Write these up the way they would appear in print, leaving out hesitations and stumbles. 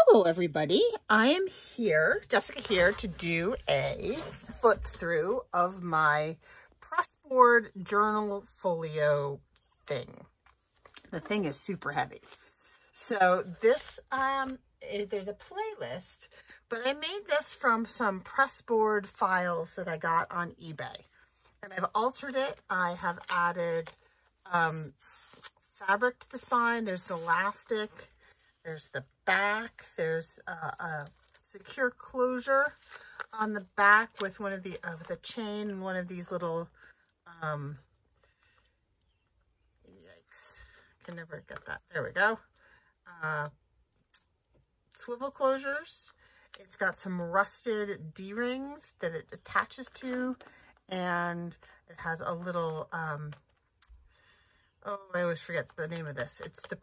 Hello everybody, I am here, Jessica here, to do a flip through of my Pressboard journal folio thing. The thing is super heavy. So this, there's a playlist, but I made this from some Pressboard files that I got on eBay. And I've altered it. I have added fabric to the spine. There's elastic. There's the back. There's a secure closure on the back with one of the chain and one of these little yikes, can never get that. There we go. Swivel closures. It's got some rusted D-rings that it attaches to, and it has a little oh, I always forget the name of this. It's the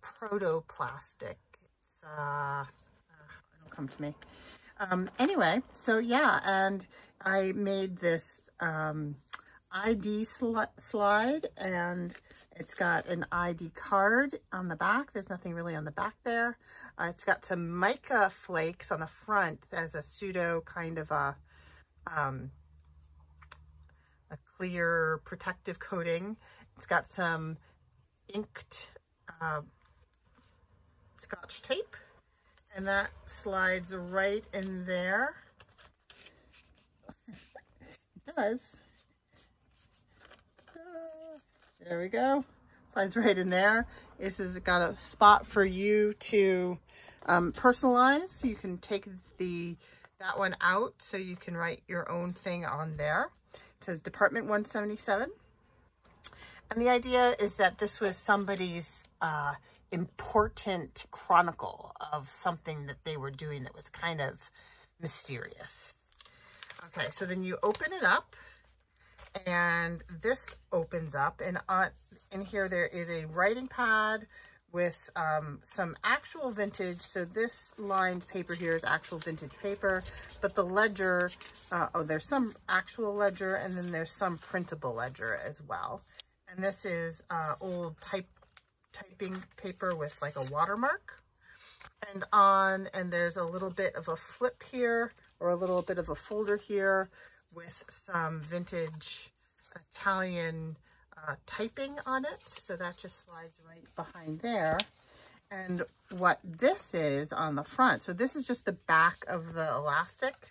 protoplastic. It's it'll come to me. Anyway, so yeah, and I made this ID slide, and it's got an ID card on the back. There's nothing really on the back there. It's got some mica flakes on the front as a pseudo kind of a clear protective coating. It's got some inked Scotch tape, and that slides right in there. It does. There we go. Slides right in there. This has got a spot for you to personalize. So you can take that one out so you can write your own thing on there. It says Department 177. And the idea is that this was somebody's important chronicle of something that they were doing that was kind of mysterious. Okay, so then you open it up, and this opens up, and in here there is a writing pad with some actual vintage. So this lined paper here is actual vintage paper, but the ledger, oh, there's some actual ledger, and then there's some printable ledger as well. And this is old typing paper with like a watermark. And there's a little bit of a flip here, or a little bit of a folder here with some vintage Italian typing on it. So that just slides right behind there. And what this is on the front, so this is just the back of the elastic.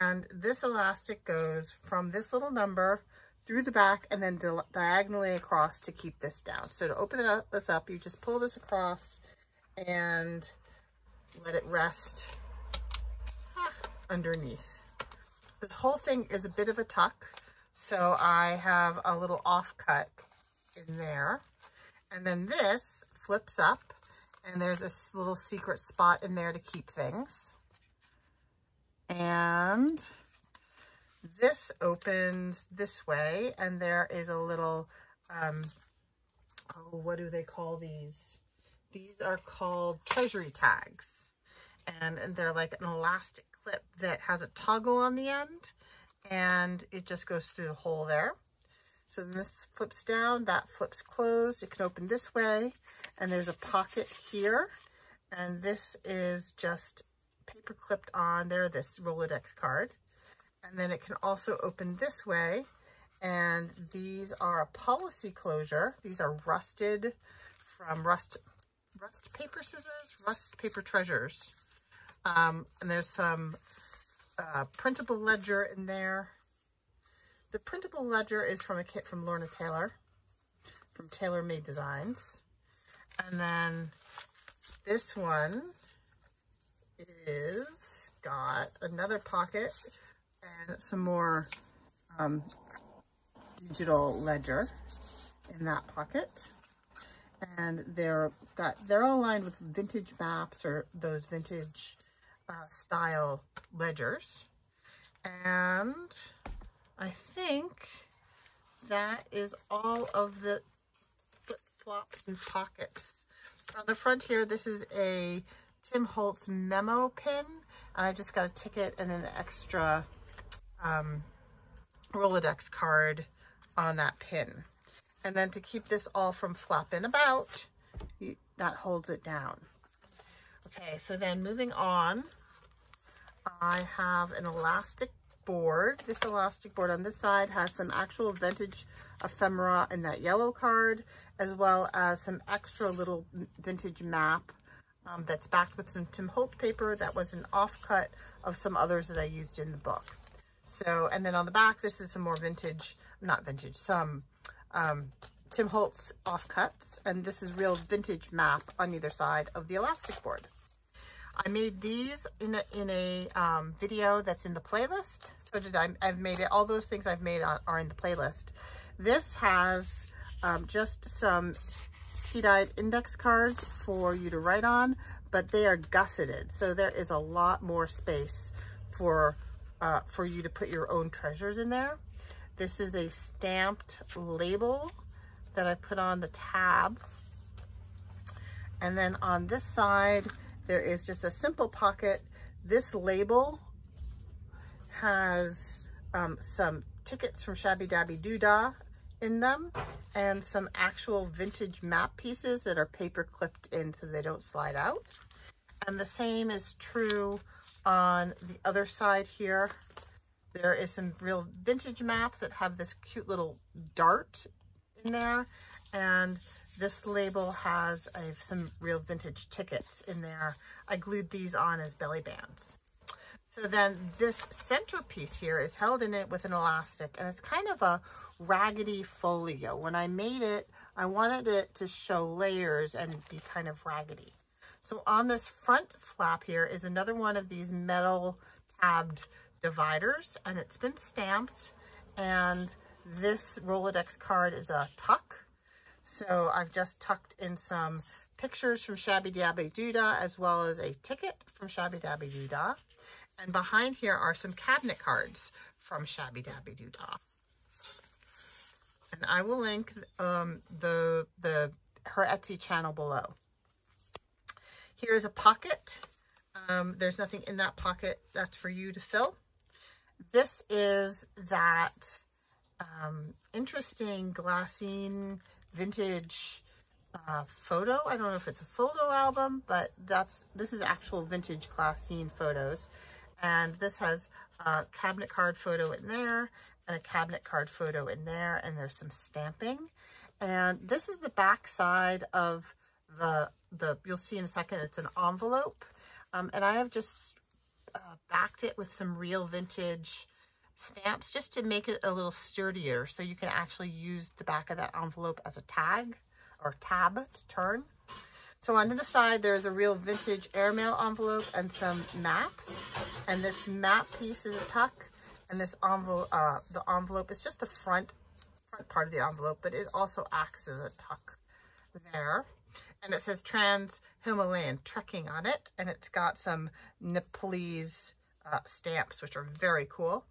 And this elastic goes from this little number through the back and then diagonally across to keep this down. So to open this up, you just pull this across and let it rest underneath. This whole thing is a bit of a tuck, so I have a little offcut in there. And then this flips up, and there's this little secret spot in there to keep things. And this opens this way, and there is a little, oh, what do they call these? These are called treasury tags. And they're like an elastic clip that has a toggle on the end, and it just goes through the hole there. So then this flips down, that flips closed. It can open this way, and there's a pocket here. And this is just paper clipped on there, this Rolodex card. And then it can also open this way, and these are a policy closure. These are rusted from RustPaperScissors, Rust Paper Treasures. And there's some printable ledger in there. The printable ledger is from a kit from Lorna Taylor, from Taylor Made Designs. And then this one is got another pocket and some more digital ledger in that pocket. And they're all lined with vintage maps, or those vintage style ledgers. And I think that is all of the flip-flops and pockets. On the front here, this is a Tim Holtz memo pin, and I just got a ticket and an extra Rolodex card on that pin. And then to keep this all from flapping about, that holds it down. Okay, so then moving on, I have an elastic board. This elastic board on this side has some actual vintage ephemera in that yellow card, as well as some extra little vintage map that's backed with some Tim Holtz paper that was an offcut of some others that I used in the book. So, and then on the back, this is some more vintage, not vintage, some Tim Holtz offcuts, and this is real vintage map on either side of the elastic board. I made these in a video that's in the playlist. So I've made it, all those things I've made are in the playlist. This has just some tea-dyed index cards for you to write on, but they are gusseted. So there is a lot more space for you to put your own treasures in there. This is a stamped label that I put on the tab. And then on this side, there is just a simple pocket. This label has some tickets from Shabbydabbydoodah in them and some actual vintage map pieces that are paper clipped in so they don't slide out. And the same is true on the other side here. There is some real vintage maps that have this cute little dart in there. And this label has some real vintage tickets in there. I glued these on as belly bands. So then this centerpiece here is held in it with an elastic, and it's kind of a raggedy folio. When I made it, I wanted it to show layers and be kind of raggedy. So on this front flap here is another one of these metal tabbed dividers, and it's been stamped, and this Rolodex card is a tuck. So I've just tucked in some pictures from Shabbydabbydoodah as well as a ticket from Shabbydabbydoodah. And behind here are some cabinet cards from Shabbydabbydoodah. And I will link her Etsy channel below. Here's a pocket. There's nothing in that pocket. That's for you to fill. This is that interesting glassine vintage photo. I don't know if it's a photo album, but this is actual vintage glassine photos. And this has a cabinet card photo in there and a cabinet card photo in there, and there's some stamping. And this is the back side of the you'll see in a second, it's an envelope. And I have just backed it with some real vintage stamps just to make it a little sturdier, so you can actually use the back of that envelope as a tag or tab to turn. So on the side, there's a real vintage airmail envelope and some maps. And this map piece is a tuck, and this envelope, the envelope is just the front part of the envelope, but it also acts as a tuck there. And it says Trans-Himalayan Trekking on it, and it's got some Nepalese stamps, which are very cool.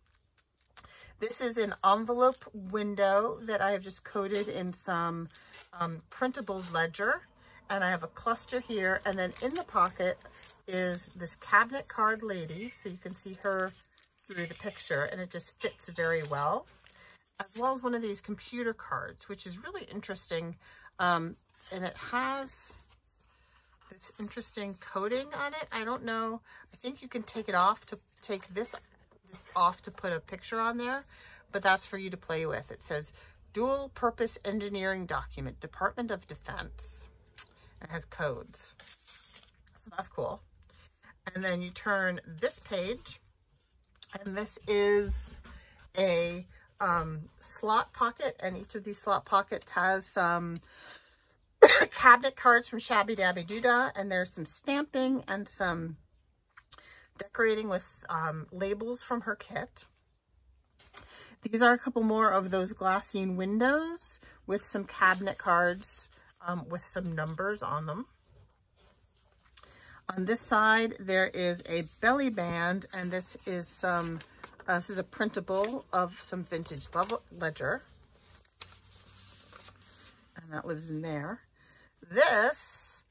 This is an envelope window that I have just coated in some printable ledger. And I have a cluster here, and then in the pocket is this cabinet card lady, so you can see her through the picture, and it just fits very well, as well as one of these computer cards, which is really interesting, and it has this interesting coating on it. I don't know, I think you can take it off to take this off to put a picture on there, but that's for you to play with. It says Dual Purpose Engineering Document, Department of Defense. It has codes, so that's cool. And then you turn this page, and this is a slot pocket, and each of these slot pockets has some cabinet cards from Shabbydabbydoodah, and there's some stamping and some decorating with labels from her kit. These are a couple more of those glassine windows with some cabinet cards with some numbers on them. On this side, there is a belly band, and this is some, this is a printable of some vintage ledger. And that lives in there. This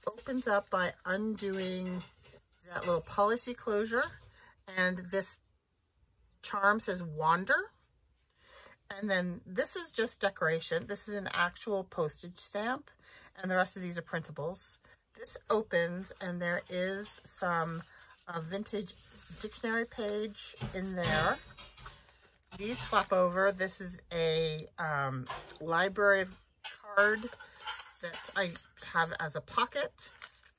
opens up by undoing that little policy closure, and this charm says Wander. And then this is just decoration. This is an actual postage stamp, and the rest of these are printables. this opens and there is some vintage dictionary page in there. These flop over. This is a library card that I have as a pocket.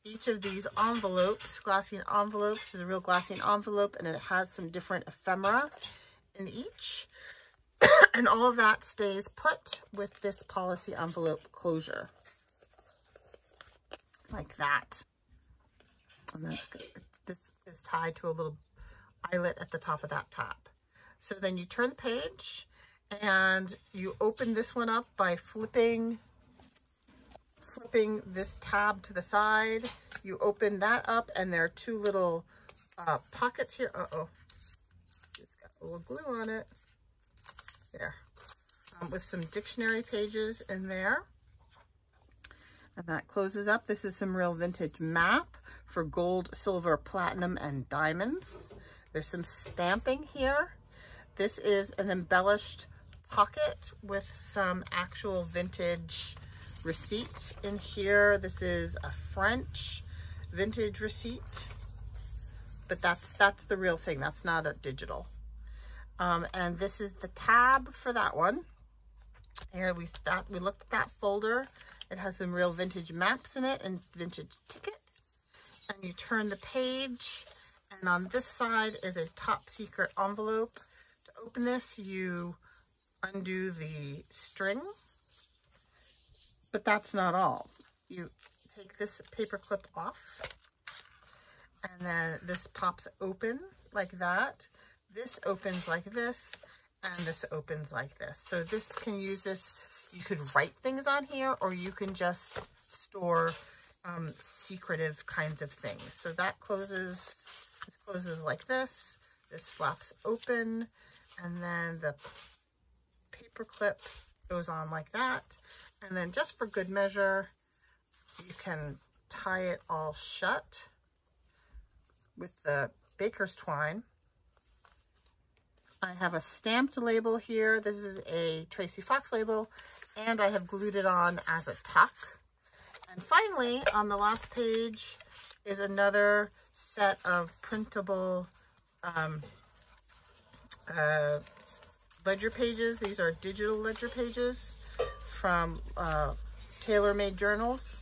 Each of these envelopes, glassine envelopes, is a real glassine envelope, and it has some different ephemera in each. And all of that stays put with this policy envelope closure. Like that. And then this is tied to a little eyelet at the top of that tab. So then you turn the page and you open this one up by flipping this tab to the side. You open that up and there are two little pockets here. Uh-oh, just got a little glue on it. There. With some dictionary pages in there. And that closes up. This is some real vintage map for gold, silver, platinum, and diamonds. There's some stamping here. This is an embellished pocket with some actual vintage receipt in here. This is a French vintage receipt, but that's the real thing. That's not a digital. And this is the tab for that one. Here we looked at that folder. It has some real vintage maps in it and vintage ticket. And you turn the page, and on this side is a top secret envelope. To open this, you undo the string, but that's not all. You take this paper clip off, and then this pops open like that. This opens like this, and this opens like this. So this can use this, you could write things on here, or you can just store secretive kinds of things. So that closes, this closes like this. This flaps open, and then the paper clip goes on like that. And then just for good measure, you can tie it all shut with the baker's twine. I have a stamped label here. This is a Tracy Fox label, and I have glued it on as a tuck. And finally, on the last page is another set of printable ledger pages. These are digital ledger pages from tailor-made journals.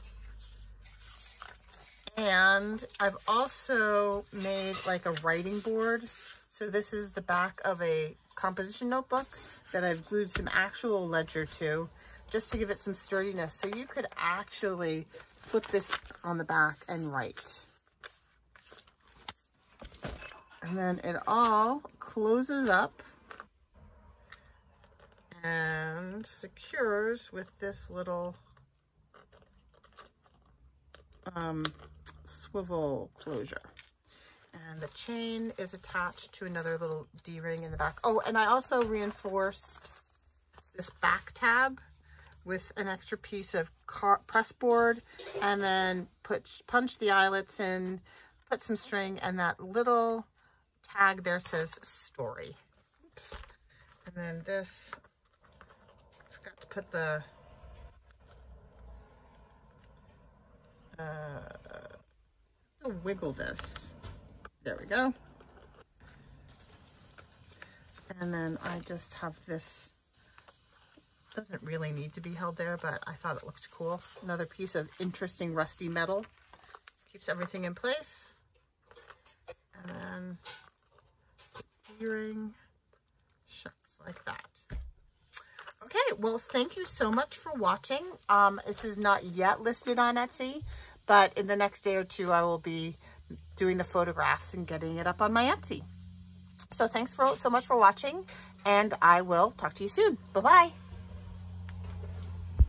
And I've also made like a writing board. So this is the back of a composition notebook that I've glued some actual ledger to, just to give it some sturdiness. So you could actually flip this on the back and write. And then it all closes up and secures with this little swivel closure. And the chain is attached to another little D-ring in the back. Oh, and I also reinforced this back tab with an extra piece of Pressboard, and then punch the eyelets in, put some string, and that little tag there says story. Oops. And then this, forgot to put the wiggle this. There we go. And then I just have this, doesn't really need to be held there, but I thought it looked cool. Another piece of interesting rusty metal. Keeps everything in place. And then the earring shuts like that. Okay, well, thank you so much for watching. This is not yet listed on Etsy, but in the next day or two, I will be doing the photographs and getting it up on my Etsy. So thanks so much for watching, and I will talk to you soon. Bye-bye.